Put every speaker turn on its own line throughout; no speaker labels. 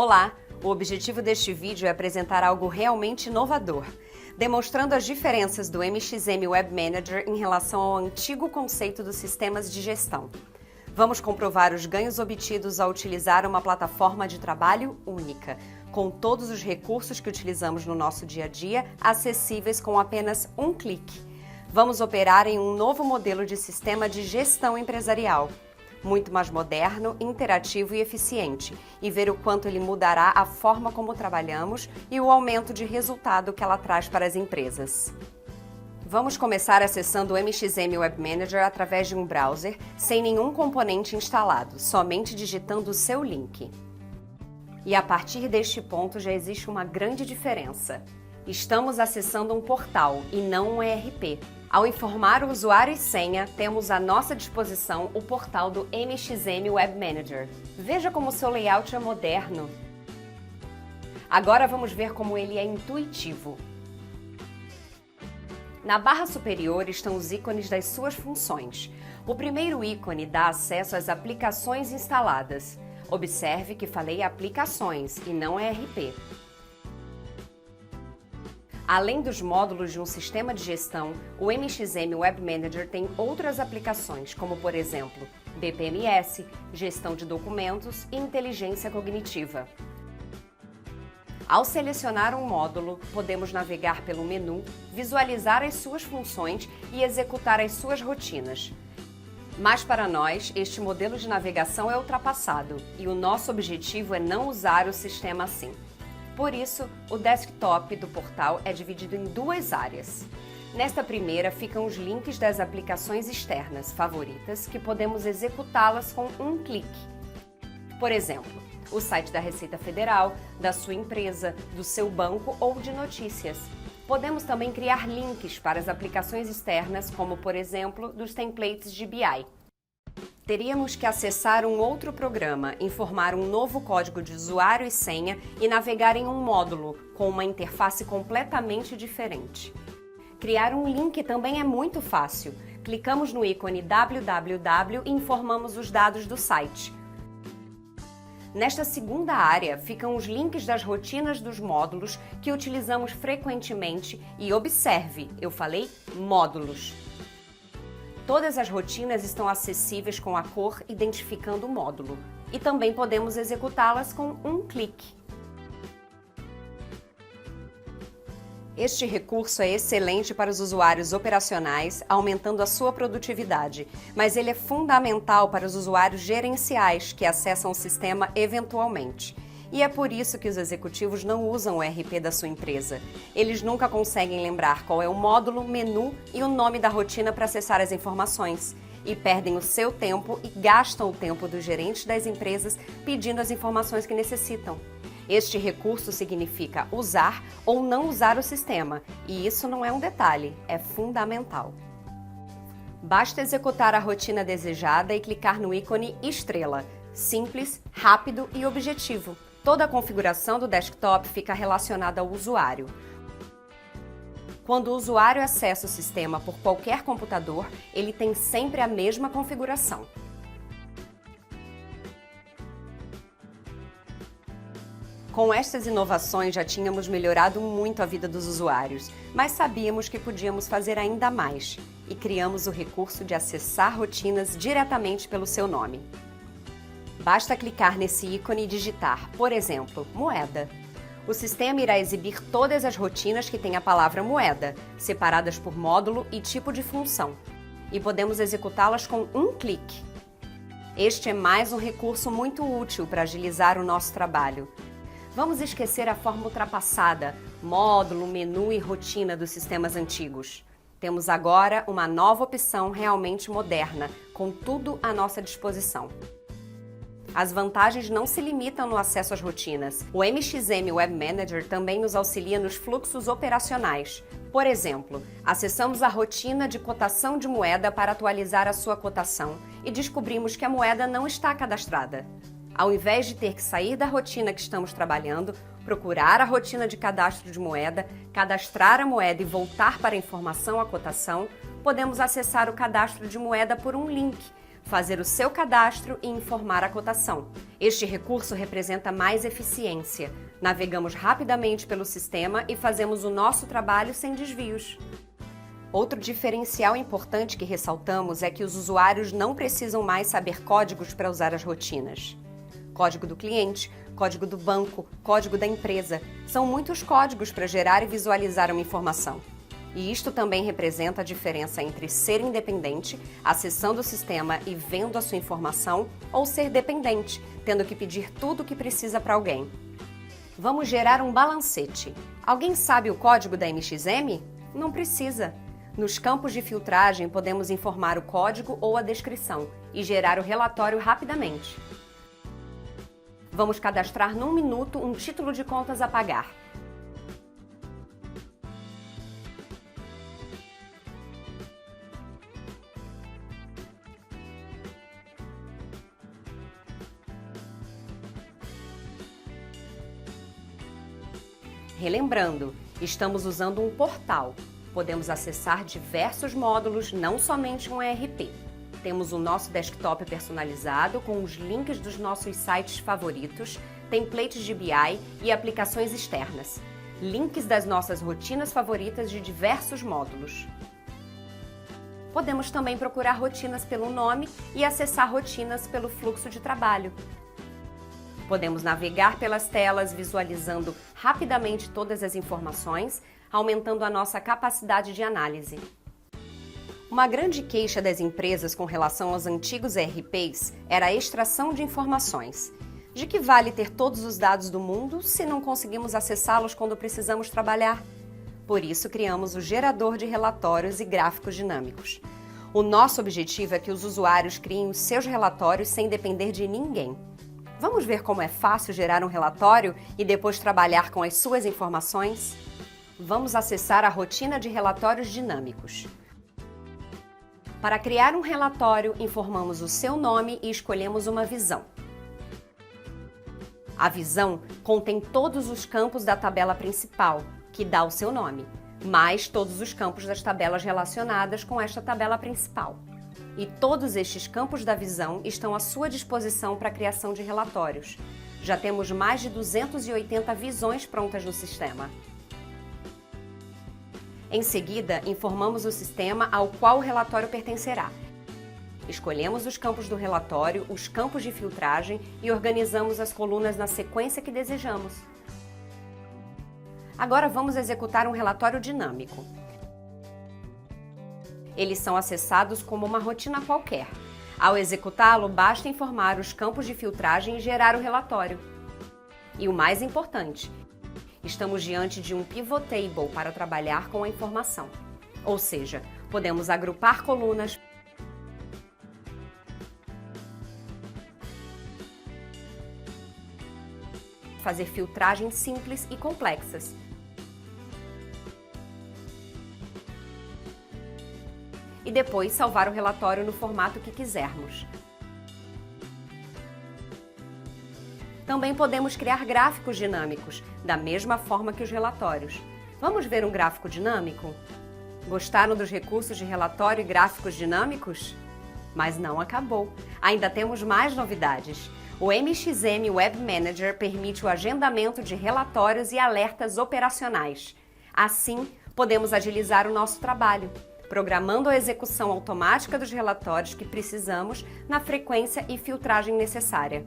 Olá! O objetivo deste vídeo é apresentar algo realmente inovador, demonstrando as diferenças do MXM Web Manager em relação ao antigo conceito dos sistemas de gestão. Vamos comprovar os ganhos obtidos ao utilizar uma plataforma de trabalho única, com todos os recursos que utilizamos no nosso dia a dia acessíveis com apenas um clique. Vamos operar em um novo modelo de sistema de gestão empresarial, muito mais moderno, interativo e eficiente, e ver o quanto ele mudará a forma como trabalhamos e o aumento de resultado que ela traz para as empresas. Vamos começar acessando o MXM Web Manager através de um browser, sem nenhum componente instalado, somente digitando o seu link. E a partir deste ponto já existe uma grande diferença. Estamos acessando um portal e não um ERP. Ao informar o usuário e senha, temos à nossa disposição o portal do MXM Web Manager. Veja como seu layout é moderno. Agora vamos ver como ele é intuitivo. Na barra superior estão os ícones das suas funções. O primeiro ícone dá acesso às aplicações instaladas. Observe que falei aplicações e não ERP. Além dos módulos de um sistema de gestão, o MXM Web Manager tem outras aplicações, como por exemplo, BPMS, gestão de documentos e inteligência cognitiva. Ao selecionar um módulo, podemos navegar pelo menu, visualizar as suas funções e executar as suas rotinas. Mas para nós, este modelo de navegação é ultrapassado e o nosso objetivo é não usar o sistema assim. Por isso, o desktop do portal é dividido em duas áreas. Nesta primeira ficam os links das aplicações externas favoritas que podemos executá-las com um clique. Por exemplo, o site da Receita Federal, da sua empresa, do seu banco ou de notícias. Podemos também criar links para as aplicações externas, como por exemplo, dos templates de BI. Teríamos que acessar um outro programa, informar um novo código de usuário e senha e navegar em um módulo, com uma interface completamente diferente. Criar um link também é muito fácil. Clicamos no ícone www e informamos os dados do site. Nesta segunda área ficam os links das rotinas dos módulos que utilizamos frequentemente e observe, eu falei módulos. Todas as rotinas estão acessíveis com a cor identificando o módulo e também podemos executá-las com um clique. Este recurso é excelente para os usuários operacionais, aumentando a sua produtividade, mas ele é fundamental para os usuários gerenciais que acessam o sistema eventualmente. E é por isso que os executivos não usam o ERP da sua empresa. Eles nunca conseguem lembrar qual é o módulo, menu e o nome da rotina para acessar as informações. E perdem o seu tempo e gastam o tempo dos gerentes das empresas pedindo as informações que necessitam. Este recurso significa usar ou não usar o sistema, e isso não é um detalhe, é fundamental. Basta executar a rotina desejada e clicar no ícone estrela. Simples, rápido e objetivo. Toda a configuração do desktop fica relacionada ao usuário. Quando o usuário acessa o sistema por qualquer computador, ele tem sempre a mesma configuração. Com estas inovações já tínhamos melhorado muito a vida dos usuários, mas sabíamos que podíamos fazer ainda mais e criamos o recurso de acessar rotinas diretamente pelo seu nome. Basta clicar nesse ícone e digitar, por exemplo, moeda. O sistema irá exibir todas as rotinas que têm a palavra moeda, separadas por módulo e tipo de função, e podemos executá-las com um clique. Este é mais um recurso muito útil para agilizar o nosso trabalho. Vamos esquecer a forma ultrapassada, módulo, menu e rotina dos sistemas antigos. Temos agora uma nova opção realmente moderna, com tudo à nossa disposição. As vantagens não se limitam no acesso às rotinas. O MXM Web Manager também nos auxilia nos fluxos operacionais. Por exemplo, acessamos a rotina de cotação de moeda para atualizar a sua cotação e descobrimos que a moeda não está cadastrada. Ao invés de ter que sair da rotina que estamos trabalhando, procurar a rotina de cadastro de moeda, cadastrar a moeda e voltar para a informação à cotação, podemos acessar o cadastro de moeda por um link, fazer o seu cadastro e informar a cotação. Este recurso representa mais eficiência. Navegamos rapidamente pelo sistema e fazemos o nosso trabalho sem desvios. Outro diferencial importante que ressaltamos é que os usuários não precisam mais saber códigos para usar as rotinas. Código do cliente, código do banco, código da empresa. São muitos códigos para gerar e visualizar uma informação. E isto também representa a diferença entre ser independente, acessando o sistema e vendo a sua informação, ou ser dependente, tendo que pedir tudo o que precisa para alguém. Vamos gerar um balancete. Alguém sabe o código da MXM? Não precisa. Nos campos de filtragem, podemos informar o código ou a descrição e gerar o relatório rapidamente. Vamos cadastrar num minuto um título de contas a pagar. Relembrando, estamos usando um portal. Podemos acessar diversos módulos, não somente um ERP. Temos o nosso desktop personalizado com os links dos nossos sites favoritos, templates de BI e aplicações externas. Links das nossas rotinas favoritas de diversos módulos. Podemos também procurar rotinas pelo nome e acessar rotinas pelo fluxo de trabalho. Podemos navegar pelas telas, visualizando rapidamente todas as informações, aumentando a nossa capacidade de análise. Uma grande queixa das empresas com relação aos antigos ERPs era a extração de informações. De que vale ter todos os dados do mundo se não conseguimos acessá-los quando precisamos trabalhar? Por isso, criamos o gerador de relatórios e gráficos dinâmicos. O nosso objetivo é que os usuários criem os seus relatórios sem depender de ninguém. Vamos ver como é fácil gerar um relatório e depois trabalhar com as suas informações? Vamos acessar a rotina de relatórios dinâmicos. Para criar um relatório, informamos o seu nome e escolhemos uma visão. A visão contém todos os campos da tabela principal, que dá o seu nome, mais todos os campos das tabelas relacionadas com esta tabela principal. E todos estes campos da visão estão à sua disposição para a criação de relatórios. Já temos mais de 280 visões prontas no sistema. Em seguida, informamos o sistema ao qual o relatório pertencerá. Escolhemos os campos do relatório, os campos de filtragem e organizamos as colunas na sequência que desejamos. Agora vamos executar um relatório dinâmico. Eles são acessados como uma rotina qualquer. Ao executá-lo, basta informar os campos de filtragem e gerar o relatório. E o mais importante, estamos diante de um pivot table para trabalhar com a informação. Ou seja, podemos agrupar colunas, fazer filtragens simples e complexas. E depois salvar o relatório no formato que quisermos. Também podemos criar gráficos dinâmicos, da mesma forma que os relatórios. Vamos ver um gráfico dinâmico? Gostaram dos recursos de relatório e gráficos dinâmicos? Mas não acabou. Ainda temos mais novidades. O MXM Web Manager permite o agendamento de relatórios e alertas operacionais. Assim, podemos agilizar o nosso trabalho, programando a execução automática dos relatórios que precisamos na frequência e filtragem necessária.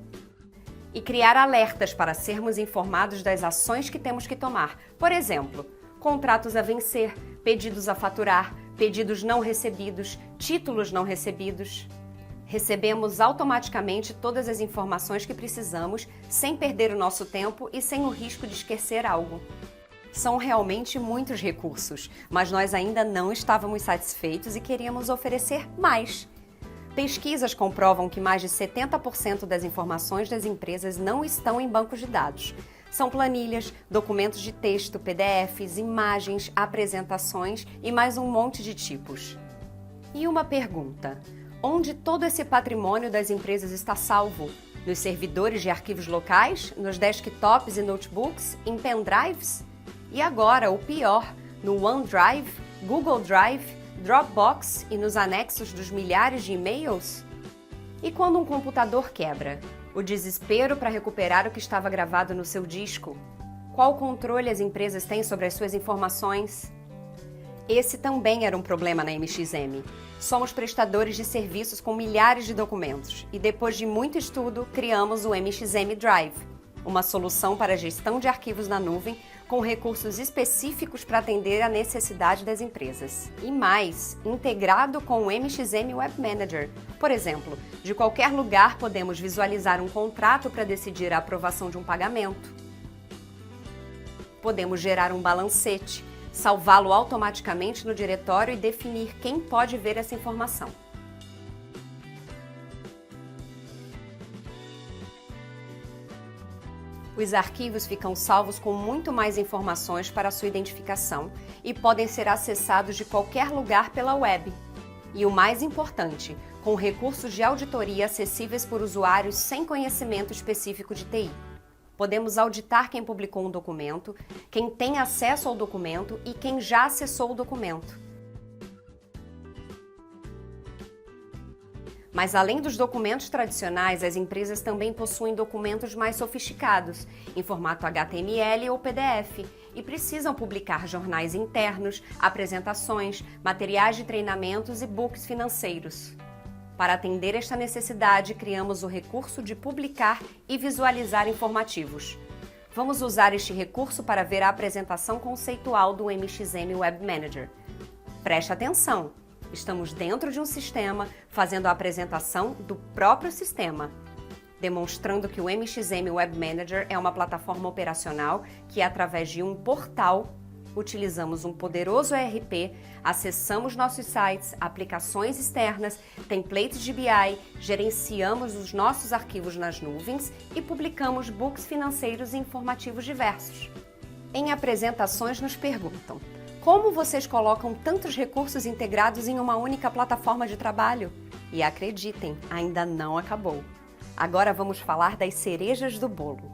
E criar alertas para sermos informados das ações que temos que tomar. Por exemplo, contratos a vencer, pedidos a faturar, pedidos não recebidos, títulos não recebidos. Recebemos automaticamente todas as informações que precisamos, sem perder o nosso tempo e sem o risco de esquecer algo. São realmente muitos recursos, mas nós ainda não estávamos satisfeitos e queríamos oferecer mais. Pesquisas comprovam que mais de 70% das informações das empresas não estão em bancos de dados. São planilhas, documentos de texto, PDFs, imagens, apresentações e mais um monte de tipos. E uma pergunta: onde todo esse patrimônio das empresas está salvo? Nos servidores de arquivos locais? Nos desktops e notebooks? Em pendrives? E agora, o pior, no OneDrive, Google Drive, Dropbox e nos anexos dos milhares de e-mails? E quando um computador quebra? O desespero para recuperar o que estava gravado no seu disco? Qual controle as empresas têm sobre as suas informações? Esse também era um problema na MXM. Somos prestadores de serviços com milhares de documentos e, depois de muito estudo, criamos o MXM Drive, uma solução para a gestão de arquivos na nuvem com recursos específicos para atender à necessidade das empresas. E mais, integrado com o MXM Web Manager. Por exemplo, de qualquer lugar podemos visualizar um contrato para decidir a aprovação de um pagamento. Podemos gerar um balancete, salvá-lo automaticamente no diretório e definir quem pode ver essa informação. Os arquivos ficam salvos com muito mais informações para sua identificação e podem ser acessados de qualquer lugar pela web. E o mais importante, com recursos de auditoria acessíveis por usuários sem conhecimento específico de TI. Podemos auditar quem publicou um documento, quem tem acesso ao documento e quem já acessou o documento. Mas além dos documentos tradicionais, as empresas também possuem documentos mais sofisticados, em formato HTML ou PDF, e precisam publicar jornais internos, apresentações, materiais de treinamentos e books financeiros. Para atender esta necessidade, criamos o recurso de publicar e visualizar informativos. Vamos usar este recurso para ver a apresentação conceitual do MXM Web Manager. Preste atenção! Estamos dentro de um sistema, fazendo a apresentação do próprio sistema, demonstrando que o MXM Web Manager é uma plataforma operacional que, através de um portal, utilizamos um poderoso ERP, acessamos nossos sites, aplicações externas, templates de BI, gerenciamos os nossos arquivos nas nuvens e publicamos books financeiros e informativos diversos. Em apresentações nos perguntam: como vocês colocam tantos recursos integrados em uma única plataforma de trabalho? E acreditem, ainda não acabou. Agora vamos falar das cerejas do bolo.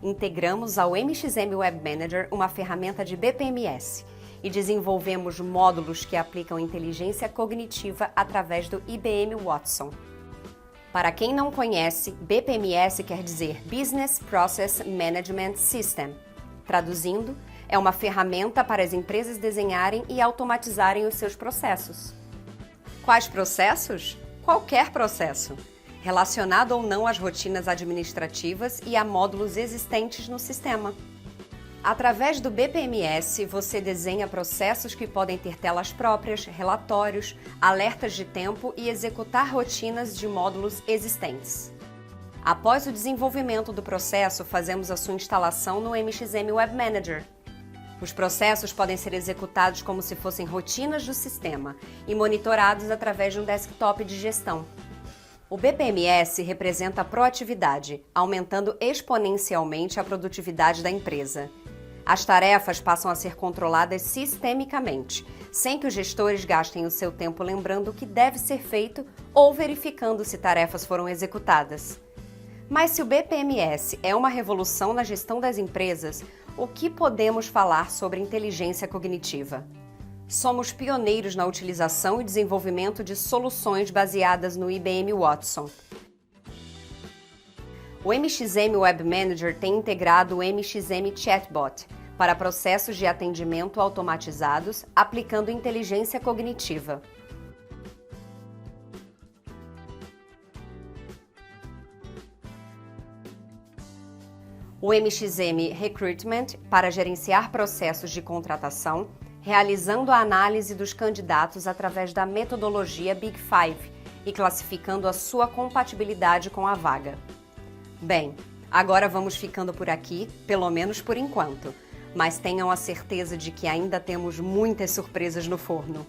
Integramos ao MXM Web Manager uma ferramenta de BPMS e desenvolvemos módulos que aplicam inteligência cognitiva através do IBM Watson. Para quem não conhece, BPMS quer dizer Business Process Management System. Traduzindo, é uma ferramenta para as empresas desenharem e automatizarem os seus processos. Quais processos? Qualquer processo, relacionado ou não às rotinas administrativas e a módulos existentes no sistema. Através do BPMS, você desenha processos que podem ter telas próprias, relatórios, alertas de tempo e executar rotinas de módulos existentes. Após o desenvolvimento do processo, fazemos a sua instalação no MXM Web Manager. Os processos podem ser executados como se fossem rotinas do sistema e monitorados através de um desktop de gestão. O BPMS representa a proatividade, aumentando exponencialmente a produtividade da empresa. As tarefas passam a ser controladas sistemicamente, sem que os gestores gastem o seu tempo lembrando o que deve ser feito ou verificando se tarefas foram executadas. Mas se o BPMS é uma revolução na gestão das empresas, o que podemos falar sobre inteligência cognitiva? Somos pioneiros na utilização e desenvolvimento de soluções baseadas no IBM Watson. O MXM Web Manager tem integrado o MXM Chatbot para processos de atendimento automatizados, aplicando inteligência cognitiva. O MXM Recruitment para gerenciar processos de contratação, realizando a análise dos candidatos através da metodologia Big Five e classificando a sua compatibilidade com a vaga. Bem, agora vamos ficando por aqui, pelo menos por enquanto, mas tenham a certeza de que ainda temos muitas surpresas no forno.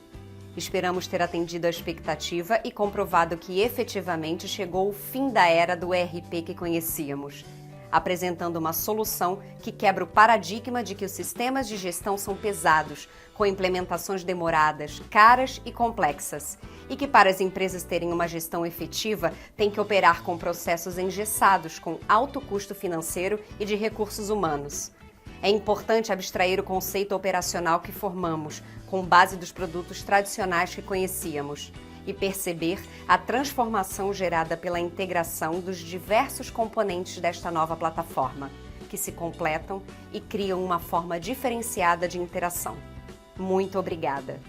Esperamos ter atendido a expectativa e comprovado que efetivamente chegou o fim da era do ERP que conhecíamos, apresentando uma solução que quebra o paradigma de que os sistemas de gestão são pesados, com implementações demoradas, caras e complexas, e que para as empresas terem uma gestão efetiva, tem que operar com processos engessados, com alto custo financeiro e de recursos humanos. É importante abstrair o conceito operacional que formamos, com base dos produtos tradicionais que conhecíamos, e perceber a transformação gerada pela integração dos diversos componentes desta nova plataforma, que se completam e criam uma forma diferenciada de interação. Muito obrigada!